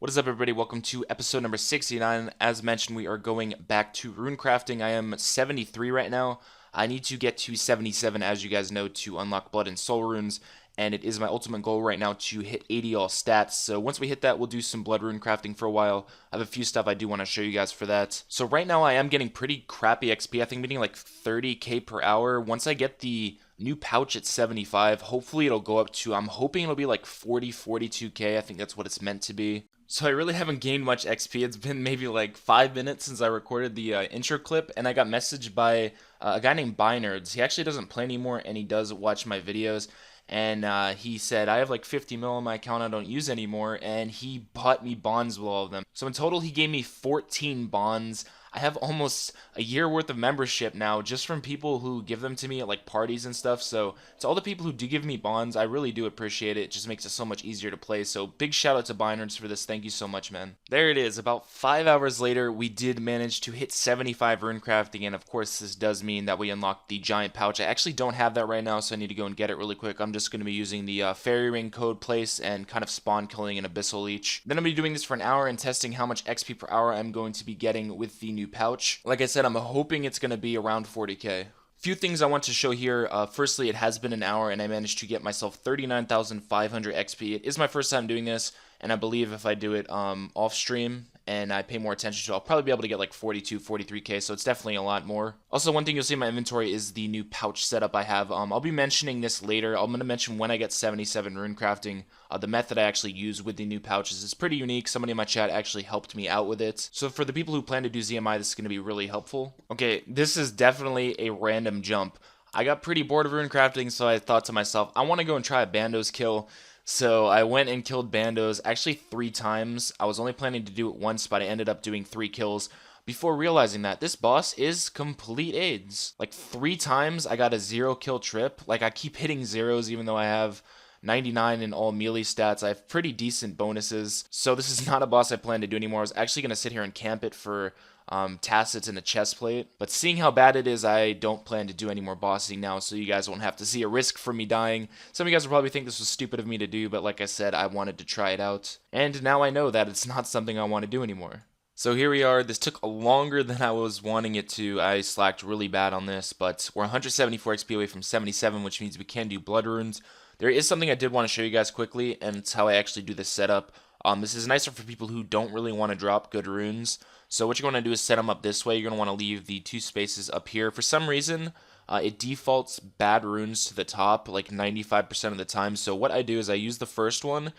What is up, everybody? Welcome to episode number 69. As mentioned, we are going back to runecrafting. I am 73 right now. I need to get to 77, as you guys know, to unlock blood and soul runes, and it is my ultimate goal right now to hit 80 all stats. So once we hit that, we'll do some blood runecrafting for a while. I have a few stuff I do want to show you guys for that. So right now, I am getting pretty crappy XP. I think I'm getting like 30k per hour. Once I get the new pouch at 75, hopefully it'll go up to, I'm hoping it'll be like 42k. I think that's what it's meant to be. So I really haven't gained much XP. It's been maybe like 5 minutes since I recorded the intro clip, and I got messaged by a guy named Bandos. He actually doesn't play anymore, and he does watch my videos. And he said, I have like 50 mil on my account I don't use anymore, and he bought me bonds with all of them. So in total, he gave me 14 bonds. I have almost a year worth of membership now just from people who give them to me at like parties and stuff. So to all the people who do give me bonds, I really do appreciate it. It just makes it so much easier to play. So big shout out to Binards for this. Thank you so much, man. There it is. About 5 hours later, we did manage to hit 75 runecrafting, and of course this does mean that we unlocked the giant pouch. I actually don't have that right now, so I need to go and get it really quick. I'm just going to be using the fairy ring code place and kind of spawn killing an abyssal leech. Then I'm going to be doing this for an hour and testing how much XP per hour I'm going to be getting with the new pouch. Like I said, I'm hoping it's going to be around 40k. Few things I want to show here. Firstly, it has been an hour and I managed to get myself 39,500 XP. It is my first time doing this, and I believe if I do it off stream and I pay more attention to it, I'll probably be able to get like 42, 43k, so it's definitely a lot more. Also, one thing you'll see in my inventory is the new pouch setup I have. I'll be mentioning this later. I'm going to mention when I get 77 runecrafting, the method I actually use with the new pouches is pretty unique. Somebody in my chat actually helped me out with it. So for the people who plan to do ZMI, this is going to be really helpful. Okay, this is definitely a random jump. I got pretty bored of runecrafting, so I thought to myself, I want to go and try a Bandos Kill. So I went and killed Bandos actually 3 times. I was only planning to do it once, but I ended up doing 3 kills before realizing that this boss is complete AIDS. Like 3 times I got a 0 kill trip. Like I keep hitting zeros even though I have 99 in all melee stats. I have pretty decent bonuses. So this is not a boss I plan to do anymore. I was actually going to sit here and camp it for tacits and a chest plate, but seeing how bad it is, I don't plan to do any more bossing now, so you guys won't have to see a risk for me dying. Some of you guys will probably think this was stupid of me to do, but like I said, I wanted to try it out, and now I know that it's not something I want to do anymore. So here we are. This took longer than I was wanting it to. I slacked really bad on this, but we're 174 XP away from 77, which means we can do blood runes. There is something I did want to show you guys quickly, and it's how I actually do this setup. This is nicer for people who don't really want to drop good runes. So what you're going to do is set them up this way. You're going to want to leave the 2 spaces up here. For some reason, it defaults bad runes to the top like 95% of the time. So what I do is I use the first one,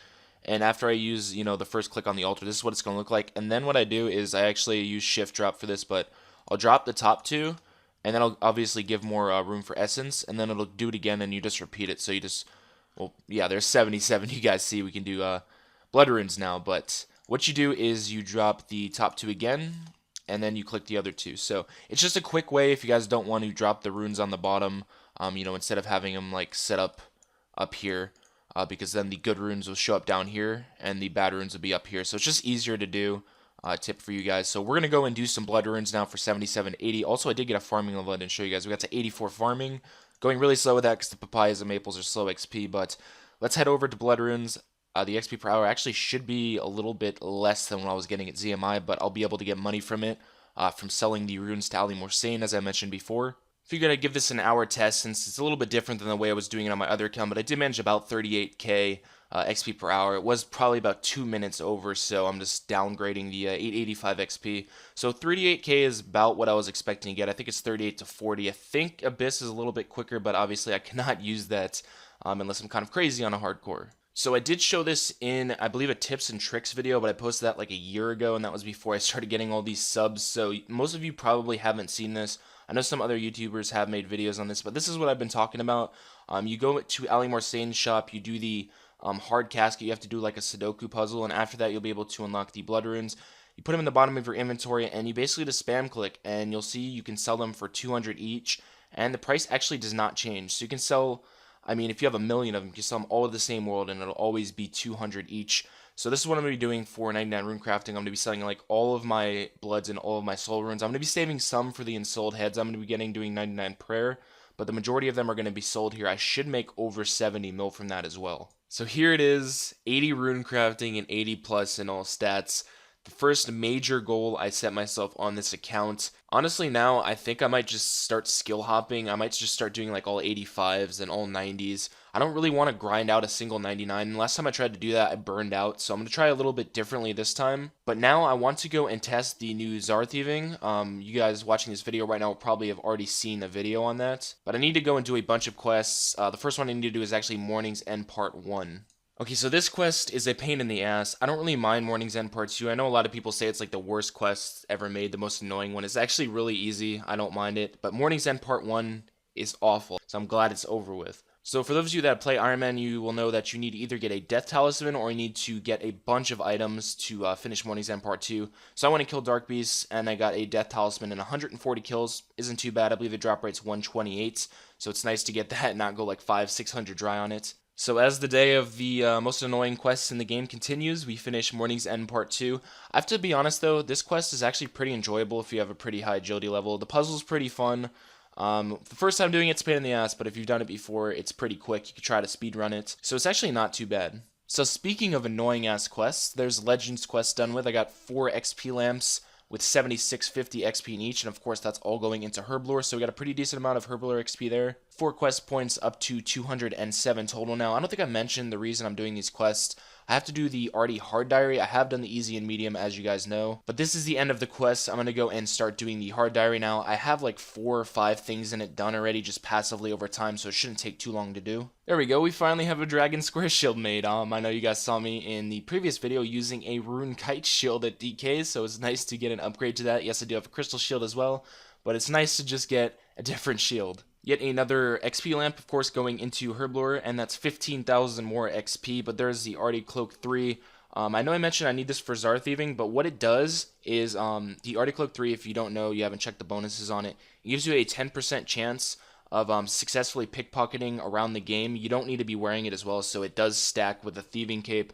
and after I use, the first click on the altar, this is what it's going to look like. And then what I do is I actually use shift drop for this, but I'll drop the top 2, and then I'll obviously give more room for essence, and then it'll do it again, and you just repeat it. So you just, well, yeah, there's 77. You guys see we can do blood runes now, but what you do is you drop the top 2 again, and then you click the other 2. So it's just a quick way if you guys don't want to drop the runes on the bottom, instead of having them like set up here, because then the good runes will show up down here, and the bad runes will be up here. So it's just easier to do. Tip for you guys. So we're gonna go and do some blood runes now for 77, 80. Also, I did get a farming level I didn't show you guys. We got to 84 farming. Going really slow with that because the papayas and maples are slow XP, but let's head over to blood runes. The XP per hour actually should be a little bit less than what I was getting at ZMI, but I'll be able to get money from it, from selling the runes to Ali Morsane, as I mentioned before. Figured I'd give this an hour test since it's a little bit different than the way I was doing it on my other account, but I did manage about 38k XP per hour. It was probably about 2 minutes over, so I'm just downgrading the 885 XP. So 38k is about what I was expecting to get. I think it's 38 to 40. I think Abyss is a little bit quicker, but obviously I cannot use that unless I'm kind of crazy on a hardcore. So I did show this in, I believe, a tips and tricks video, but I posted that like a year ago, and that was before I started getting all these subs. So most of you probably haven't seen this. I know some other YouTubers have made videos on this, but this is what I've been talking about. You go to Ali Morsane's shop, you do the hard casket, you have to do like a Sudoku puzzle, and after that you'll be able to unlock the blood runes. You put them in the bottom of your inventory, and you basically just spam click, and you'll see you can sell them for 200 each, and the price actually does not change. So you can sell, I mean, if you have 1,000,000 of them, you can sell them all at the same world, and it'll always be 200 each. So this is what I'm going to be doing for 99 runecrafting. I'm going to be selling like all of my bloods and all of my soul runes. I'm going to be saving some for the ensouled heads. I'm going to be doing 99 prayer, but the majority of them are going to be sold here. I should make over 70 mil from that as well. So here it is, 80 runecrafting and 80 plus in all stats. The first major goal I set myself on this account. Honestly, now I think I might just start skill hopping. I might just start doing like all 85s and all 90s. I don't really want to grind out a single 99. And last time I tried to do that, I burned out. So I'm going to try a little bit differently this time. But now I want to go and test the new Zar thieving. You guys watching this video right now will probably have already seen a video on that. But I need to go and do a bunch of quests. The first one I need to do is actually Morning's End Part 1. Okay, so this quest is a pain in the ass. I don't really mind Morning's End Part 2. I know a lot of people say it's like the worst quest ever made, the most annoying one. It's actually really easy. I don't mind it. But Morning's End Part 1 is awful, so I'm glad it's over with. So for those of you that play Iron Man, you will know that you need to either get a Death Talisman or you need to get a bunch of items to finish Morning's End Part 2. So I went and killed Dark Beast, and I got a Death Talisman and 140 kills. Isn't too bad. I believe the drop rate's 128, so it's nice to get that and not go like 500-600 dry on it. So as the day of the most annoying quests in the game continues, we finish Morning's End Part 2. I have to be honest though, this quest is actually pretty enjoyable if you have a pretty high agility level. The puzzle's pretty fun. The first time doing it's a pain in the ass, but if you've done it before, it's pretty quick. You can try to speedrun it. So it's actually not too bad. So speaking of annoying ass quests, there's Legends quest done with. I got 4 XP lamps with 7650 XP in each, and of course that's all going into Herblore, so we got a pretty decent amount of Herblore XP there. 4 quest points up to 207 total now. I don't think I mentioned the reason I'm doing these quests. I have to do the Arty Hard Diary. I have done the easy and medium, as you guys know. But this is the end of the quest. I'm going to go and start doing the Hard Diary now. I have like 4 or 5 things in it done already, just passively over time, so it shouldn't take too long to do. There we go. We finally have a Dragon Square shield made. I know you guys saw me in the previous video using a Rune Kite shield at DK, so it's nice to get an upgrade to that. Yes, I do have a Crystal shield as well, but it's nice to just get a different shield. Yet another XP lamp, of course, going into Herblore, and that's 15,000 more XP, but there's the Arty Cloak 3. I know I mentioned I need this for Zar thieving, but what it does is the Arty Cloak 3, if you don't know, you haven't checked the bonuses on it, it gives you a 10% chance of successfully pickpocketing around the game. You don't need to be wearing it as well, so it does stack with the Thieving Cape.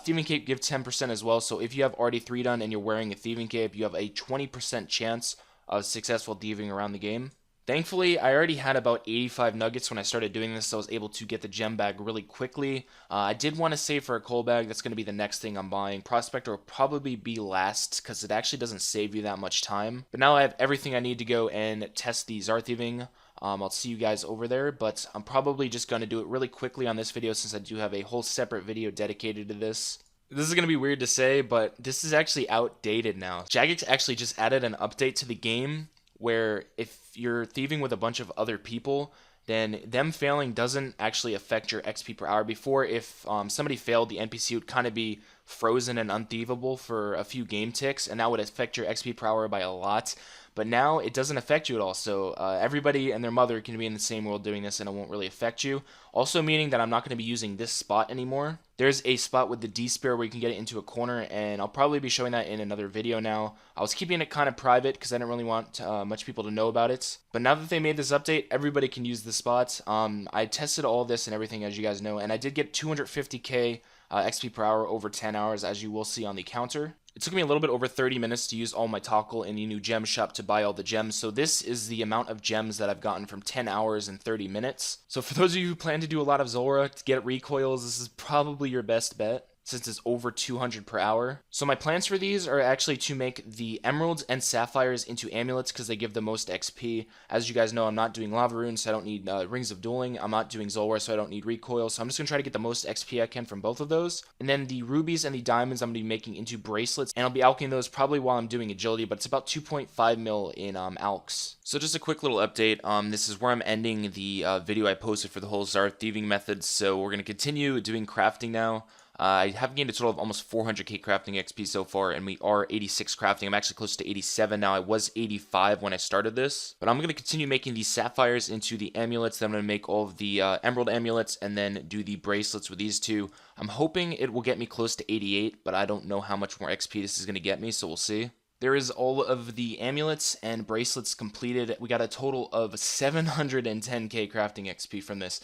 Thieving Cape gives 10% as well, so if you have Arty 3 done and you're wearing a Thieving Cape, you have a 20% chance of successful thieving around the game. Thankfully, I already had about 85 nuggets when I started doing this, so I was able to get the gem bag really quickly. I did want to save for a coal bag. That's going to be the next thing I'm buying. Prospector will probably be last, because it actually doesn't save you that much time. But now I have everything I need to go and test the Zar thieving. I'll see you guys over there, but I'm probably just going to do it really quickly on this video since I do have a whole separate video dedicated to this. This is going to be weird to say, but this is actually outdated now. Jagex actually just added an update to the game where if you're thieving with a bunch of other people, then them failing doesn't actually affect your XP per hour. Before, if somebody failed, the NPC would kind of be frozen and unthieveable for a few game ticks, and that would affect your XP per hour by a lot. But now it doesn't affect you at all, so everybody and their mother can be in the same world doing this and it won't really affect you. Also meaning that I'm not going to be using this spot anymore. There's a spot with the D-Spear where you can get it into a corner, and I'll probably be showing that in another video now. I was keeping it kind of private because I didn't really want much people to know about it. But now that they made this update, everybody can use the spot. I tested all this and everything, as you guys know, and I did get 250k XP per hour over 10 hours, as you will see on the counter. It took me a little bit over 30 minutes to use all my toggle in the new gem shop to buy all the gems, so this is the amount of gems that I've gotten from 10 hours and 30 minutes. So for those of you who plan to do a lot of Zulrah to get recoils, this is probably your best bet, since it's over 200 per hour. So my plans for these are actually to make the emeralds and sapphires into amulets because they give the most XP. As you guys know, I'm not doing lava runes, so I don't need rings of dueling. I'm not doing Zulrah, so I don't need recoil. So I'm just going to try to get the most XP I can from both of those. And then the rubies and the diamonds I'm going to be making into bracelets, and I'll be alching those probably while I'm doing agility, but it's about 2.5 mil in alks. So just a quick little update. This is where I'm ending the video I posted for the whole Zar thieving method. So we're going to continue doing crafting now. I have gained a total of almost 400k crafting XP so far, and we are 86 crafting. I'm actually close to 87 now. I was 85 when I started this. But I'm going to continue making these sapphires into the amulets. Then I'm going to make all of the emerald amulets and then do the bracelets with these two. I'm hoping it will get me close to 88, but I don't know how much more XP this is going to get me, so we'll see. There is all of the amulets and bracelets completed. We got a total of 710k crafting XP from this,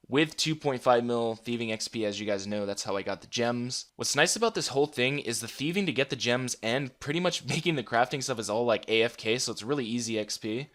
with 2.5 mil thieving XP. As you guys know, that's how I got the gems. What's nice about this whole thing is the thieving to get the gems and pretty much making the crafting stuff is all like AFK, so it's really easy XP.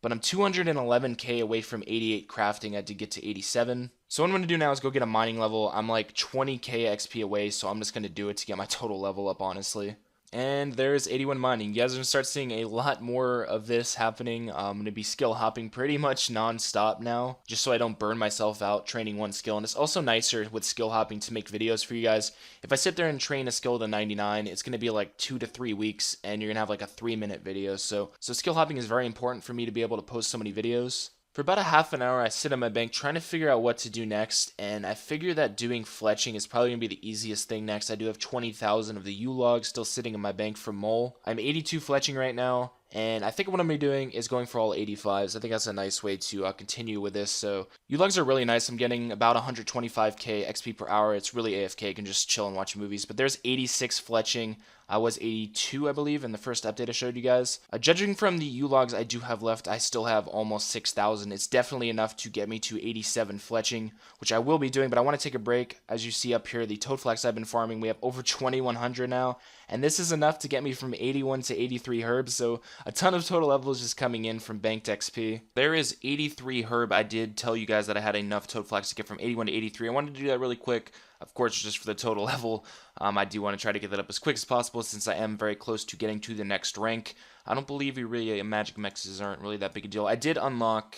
but I'm 211k away from 88 crafting. I did get to 87. So what I'm going to do now is go get a mining level. I'm like 20k XP away, so I'm just going to do it to get my total level up, honestly. And there's 81 mining. You guys are going to start seeing a lot more of this happening. I'm going to be skill hopping pretty much non-stop now, just so I don't burn myself out training one skill. And it's also nicer with skill hopping to make videos for you guys. If I sit there and train a skill to 99, it's going to be like 2 to 3 weeks, and you're going to have like a 3-minute video. So skill hopping is very important for me to be able to post so many videos. For about a half an hour, I sit on my bank trying to figure out what to do next, and I figure that doing fletching is probably going to be the easiest thing next. I do have 20,000 of the U-logs still sitting in my bank from mole. I'm 82 fletching right now, and I think what I'm going to be doing is going for all 85s. I think that's a nice way to continue with this. So U-logs are really nice. I'm getting about 125k XP per hour. It's really AFK. I can just chill and watch movies. But there's 86 fletching. I was 82, I believe, in the first update I showed you guys. Judging from the U-logs I do have left, I still have almost 6,000. It's definitely enough to get me to 87 fletching, which I will be doing, but I want to take a break. As you see up here, the toad flax I've been farming, we have over 2,100 now, and this is enough to get me from 81 to 83 herbs, so a ton of total levels just coming in from banked XP. There is 83 herb. I did tell you guys that I had enough toad flax to get from 81 to 83. I wanted to do that really quick. Of course, just for the total level, I do want to try to get that up as quick as possible since I am very close to getting to the next rank. I don't believe magic mixes aren't really that big a deal. I did unlock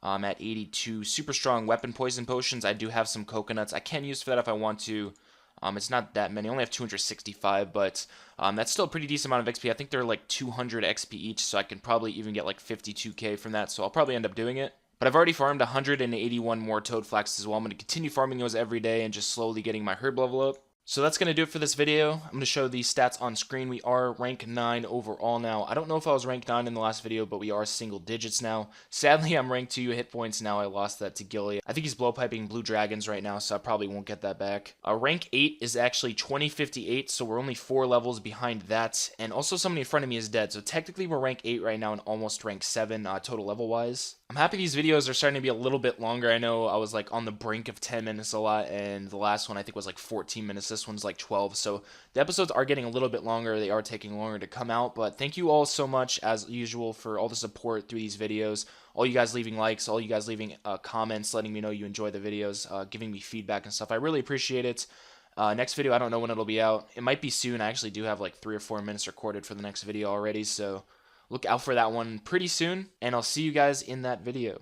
at 82 super strong weapon poison potions. I do have some coconuts I can use for that if I want to. It's not that many. I only have 265, but that's still a pretty decent amount of XP. I think they're like 200 XP each, so I can probably even get like 52k from that, so I'll probably end up doing it. But I've already farmed 181 more toad flax as well. I'm going to continue farming those every day and just slowly getting my herb level up. So that's going to do it for this video. I'm going to show the stats on screen. We are rank 9 overall now. I don't know if I was rank 9 in the last video, but we are single digits now. Sadly, I'm rank 2 hit points now. I lost that to Gilly. I think he's blowpiping blue dragons right now, so I probably won't get that back. Rank 8 is actually 2058, so we're only 4 levels behind that. And also somebody in front of me is dead, so technically we're rank 8 right now and almost rank 7 total level-wise. I'm happy these videos are starting to be a little bit longer. I know I was like on the brink of 10 minutes a lot, and the last one I think was like 14 minutes. This one's like 12, so the episodes are getting a little bit longer. They are taking longer to come out, but thank you all so much as usual for all the support through these videos. All you guys leaving likes, all you guys leaving comments, letting me know you enjoy the videos, giving me feedback and stuff. I really appreciate it. Next video, I don't know when it'll be out. It might be soon. I actually do have like 3 or 4 minutes recorded for the next video already, so look out for that one pretty soon, and I'll see you guys in that video.